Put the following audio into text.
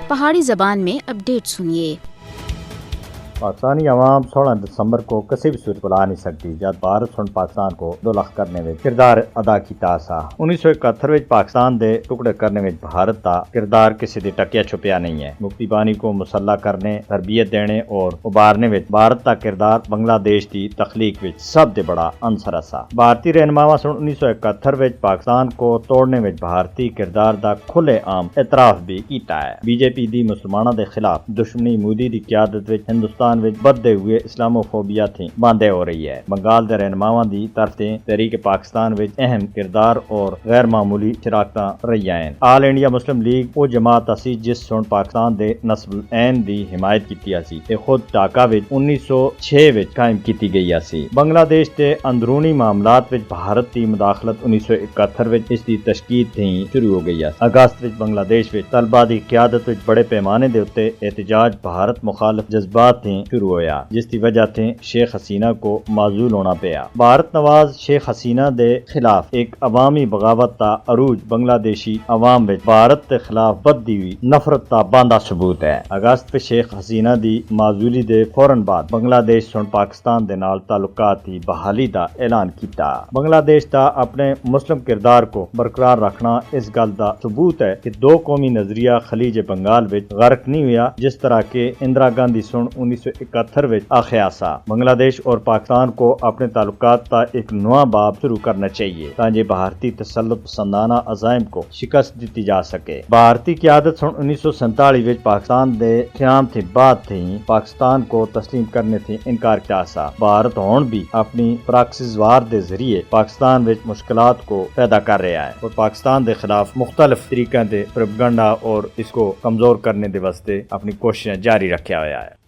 پہاڑی زبان میں اپڈیٹ سنیے۔ پاکستانی عوام 16 دسمبر کو کسی بھی صورت بلا نہیں سکتی جب بھارت سن پاکستان کو دو لخ کرنے میں کردار ادا کیتا سا۔ 1971 وچ پاکستان دے ٹکڑے کرنے میں بھارت دا کردار کسی دی ٹکیا چھپیا نہیں ہے۔ مکتی بانی کو مسلح کرنے، تربیت دینے اور ابارنے وچ بھارت دا کردار بنگلہ دیش دی تخلیق وچ سب دے بڑا عنصر سا۔ بھارتی رہنماواں سن 1971 وچ پاکستان کو توڑنے وچ بھارتی کردار دا کھلے عام اعتراف بھی کیتا ہے۔ بی جے پی دی مسلماناں دے خلاف دشمنی مودی دی قیادت وچ ہندوستان بدتے ہوئے اسلاموفوبیا تھی باندھے ہو رہی ہے۔ بنگال دے رہنماواں دی طرفیں تحریک پاکستان وچ اہم کردار اور غیر معمولی شراکتاں رہی ہیں۔ آل انڈیا مسلم لیگ وہ جماعت اسی جس سن پاکستان دے نسب العین دی حمایت کیتی اسی تے خود ڈھاکہ وچ 1906 وچ قائم کیتی گئی اسی۔ بنگلہ دیش دے اندرونی معاملات وچ بھارت دی مداخلت 1971 وچ اس دی تشکیل تھی شروع ہو گئی اسی۔ اگست وچ بنگلہ دیش وچ طلبہ دی قیادت وچ بڑے پیمانے دے اتے احتجاج بھارت مخالف جذبات تھی شروع ہویا جس کی وجہ تھی شیخ حسینہ کو معزول ہونا پیا۔ بھارت نواز شیخ حسینہ دے خلاف ایک عوامی بغاوت تا عروج بنگلہ دیشی عوام وچ بھارت کے خلاف بدھی ہوئی نفرت تا باندھا ثبوت ہے۔ اگست وچ شیخ حسینہ دی معزولی دے فوراً بعد بنگلہ دیش سن پاکستان دے نال تعلقات دی بحالی دا اعلان کیتا۔ بنگلہ دیش دا اپنے مسلم کردار کو برقرار رکھنا اس گل دا ثبوت ہے کہ دو قومی نظریہ خلیج بنگال وچ غرق نہیں ہویا جس طرح کہ اندرا گاندھی سن 1971 وچ آخیا سا۔ بنگلہ دیش اور پاکستان کو اپنے تعلقات کا ایک نیا باب شروع کرنا چاہیے تاکہ بھارتی تسلط پسندانہ عزائم کو شکست دیتی جا سکے۔ بھارتی قیادت سن 1947 وچ پاکستان دے قیام تھی بعد تھی پاکستان کو تسلیم کرنے تھی انکار کیا سا۔ بھارت ہون بھی اپنی پراکسیز وار دے ذریعے پاکستان وچ مشکلات کو پیدا کر رہا ہے اور پاکستان دے خلاف مختلف طریقے دے پروپیگنڈا اور اس کو کمزور کرنے دے واسطے اپنی کوششیں جاری رکھا ہوا ہے۔